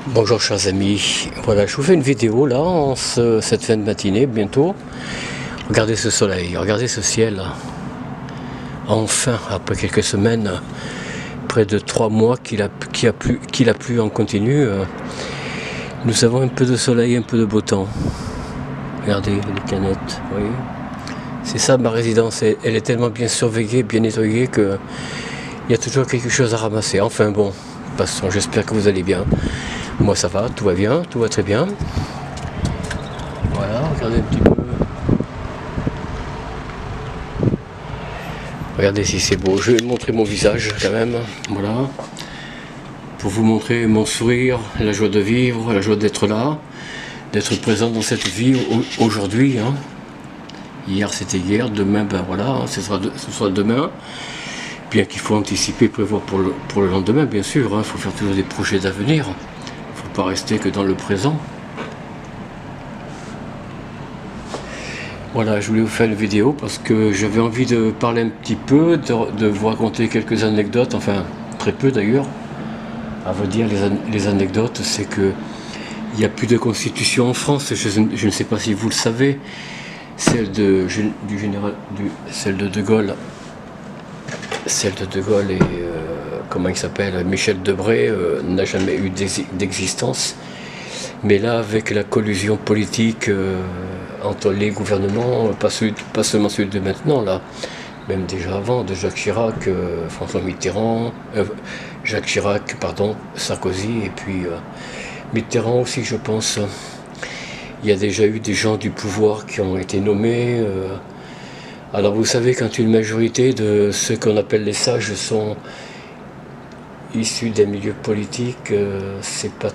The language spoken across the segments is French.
Bonjour chers amis, voilà je vous fais une vidéo là cette fin de matinée bientôt. Regardez ce soleil, regardez ce ciel. Enfin, après quelques semaines, près de 3 mois qu'il a plu en continu, nous avons un peu de soleil, un peu de beau temps. Regardez les canettes, vous voyez. C'est ça ma résidence, elle est tellement bien surveillée, bien nettoyée que il y a toujours quelque chose à ramasser. Enfin bon, passons, j'espère que vous allez bien. Moi ça va, tout va bien, tout va très bien. Voilà, regardez un petit peu. Regardez si c'est beau. Je vais montrer mon visage quand même. Voilà. Pour vous montrer mon sourire, la joie de vivre, la joie d'être là, d'être présent dans cette vie aujourd'hui. Hein. Hier c'était hier, demain ben voilà, hein, ce sera demain. Bien qu'il faut anticiper, prévoir pour le lendemain, bien sûr. Il faut faire toujours des projets d'avenir. Il ne faut pas rester que dans le présent. Voilà, je voulais vous faire une vidéo parce que j'avais envie de parler un petit peu, de vous raconter quelques anecdotes, enfin très peu d'ailleurs. À vrai dire, les anecdotes, c'est que il n'y a plus de constitution en France. Je ne sais pas si vous le savez. Celle de De Gaulle. Celle de De Gaulle et comment il s'appelle, Michel Debré n'a jamais eu d'existence. Mais là, avec la collusion politique entre les gouvernements, pas seulement celui de maintenant, là, même déjà avant, de Jacques Chirac, François Mitterrand, Jacques Chirac, pardon, Sarkozy, et puis Mitterrand aussi, je pense. Il y a déjà eu des gens du pouvoir qui ont été nommés. Alors vous savez, quand une majorité de ceux qu'on appelle les sages sont issus des milieux politiques, c'est pas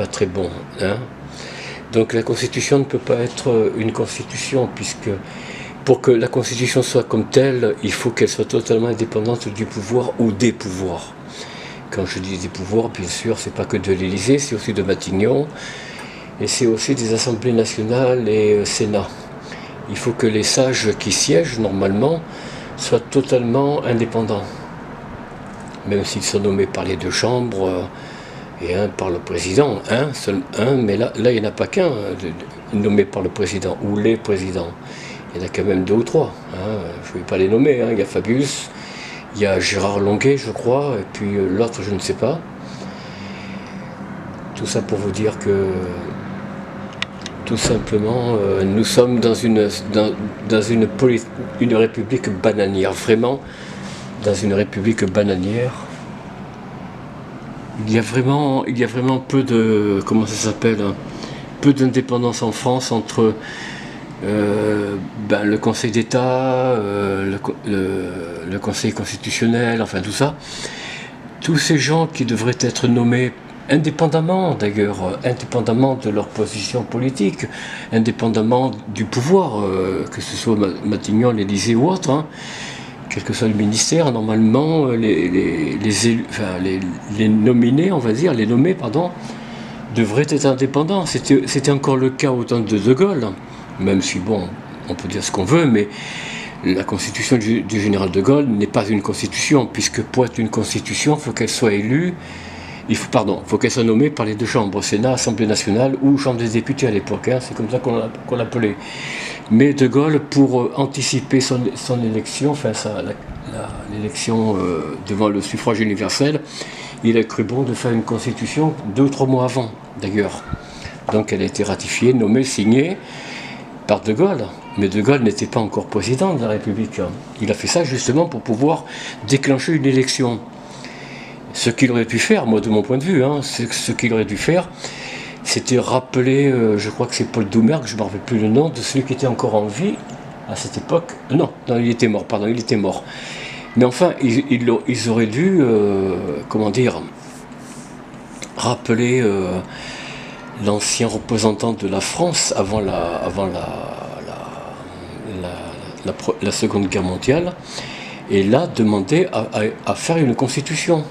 très bon. Hein. Donc la Constitution ne peut pas être une Constitution, puisque pour que la Constitution soit comme telle, il faut qu'elle soit totalement indépendante du pouvoir ou des pouvoirs. Quand je dis des pouvoirs, bien sûr, c'est pas que de l'Élysée, c'est aussi de Matignon, et c'est aussi des assemblées nationales et Sénat. Il faut que les sages qui siègent normalement soient totalement indépendants, même s'ils sont nommés par les deux chambres et un par le président, seul un, mais là il n'y en a pas qu'un nommé par le président ou les présidents. Il y en a quand même deux ou trois. Je ne vais pas les nommer. Il y a Fabius, il y a Gérard Longuet, je crois, et puis l'autre, je ne sais pas. Tout ça pour vous dire que, tout simplement, nous sommes dans une république bananière, vraiment, dans une république bananière. Il y a vraiment peu de, comment ça s'appelle, peu d'indépendance en France entre le Conseil d'État, le Conseil constitutionnel, enfin tout ça. Tous ces gens qui devraient être nommés indépendamment d'ailleurs, indépendamment de leur position politique, indépendamment du pouvoir, que ce soit Matignon, l'Élysée ou autre, hein, quel que soit le ministère, normalement les nominés, on va dire, les nommés, pardon, devraient être indépendants. C'était encore le cas au temps de De Gaulle, même si bon, on peut dire ce qu'on veut, mais la constitution du général de Gaulle n'est pas une constitution, puisque pour être une constitution, il faut qu'elle soit élue, faut qu'elle soit nommée par les deux chambres, Sénat, Assemblée nationale ou Chambre des députés à l'époque, hein, c'est comme ça qu'on l'appelait. Mais De Gaulle, pour anticiper son élection, enfin l'élection devant le suffrage universel, il a cru bon de faire une constitution 2 ou 3 mois avant, d'ailleurs. Donc elle a été ratifiée, nommée, signée par De Gaulle. Mais De Gaulle n'était pas encore président de la République. Il a fait ça justement pour pouvoir déclencher une élection. Ce qu'il aurait dû faire, moi de mon point de vue, ce qu'il aurait dû faire, c'était rappeler, je crois que c'est Paul Doumergue, je ne me rappelle plus le nom, de celui qui était encore en vie à cette époque. Non, il était mort, pardon, il était mort. Mais enfin, ils auraient dû, rappeler l'ancien représentant de la France avant la Seconde Guerre mondiale, et là demander à faire une constitution.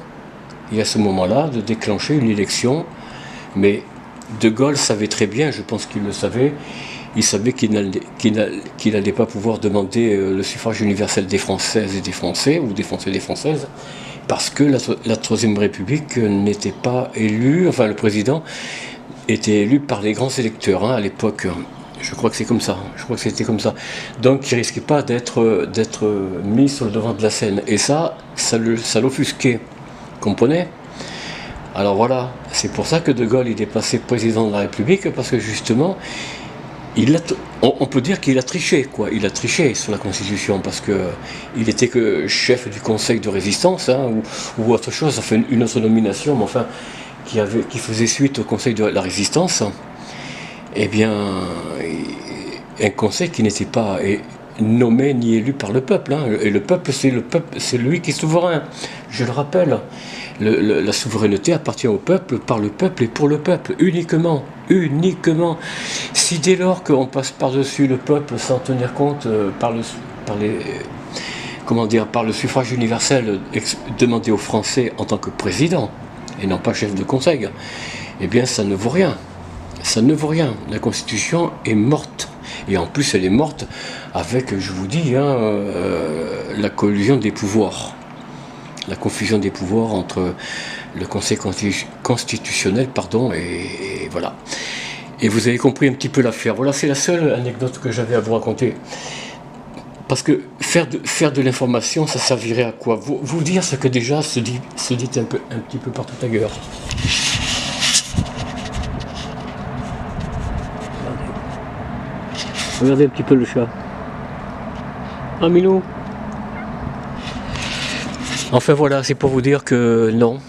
Et à ce moment-là, de déclencher une élection. Mais De Gaulle savait très bien, je pense qu'il le savait, il savait qu'il n'allait pas pouvoir demander le suffrage universel des Françaises et des Français, ou des Français et des Françaises. parce que la Troisième République n'était pas élue, enfin le président était élu par les grands électeurs à l'époque. Je crois que c'est comme ça, je crois que c'était comme ça. Donc il ne risquait pas d'être mis sur le devant de la scène. Et ça l'offusquait, comprenez? Alors voilà, c'est pour ça que De Gaulle il est passé président de la République, parce que justement, on peut dire qu'il a triché, quoi. Il a triché sur la Constitution, parce qu'il était que chef du Conseil de résistance, ou autre chose, enfin une autre nomination, mais enfin, qui faisait suite au Conseil de la résistance. Eh bien, un conseil qui n'était pas nommé ni élu par le peuple. Et le peuple, c'est lui qui est souverain. Je le rappelle. La souveraineté appartient au peuple, par le peuple et pour le peuple, uniquement. Si dès lors qu'on passe par-dessus le peuple sans tenir compte par le suffrage universel demandé aux Français en tant que président, et non pas chef de conseil, eh bien ça ne vaut rien. Ça ne vaut rien. La Constitution est morte. Et en plus, elle est morte avec, je vous dis, la collusion des pouvoirs. La confusion des pouvoirs entre le Conseil constitutionnel, et voilà. Et vous avez compris un petit peu l'affaire. Voilà, c'est la seule anecdote que j'avais à vous raconter. Parce que faire de l'information, ça servirait à quoi? Vous dire ce que déjà se dit un petit peu partout ailleurs. Regardez un petit peu le chat. Ah, Milou. Enfin voilà, c'est pour vous dire que non.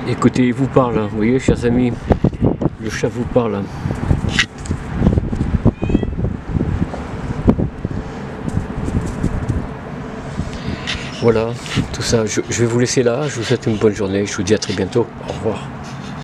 Écoutez, il vous parle, vous voyez, chers amis, le chat vous parle. Voilà, tout ça, je vais vous laisser là, je vous souhaite une bonne journée, je vous dis à très bientôt, au revoir.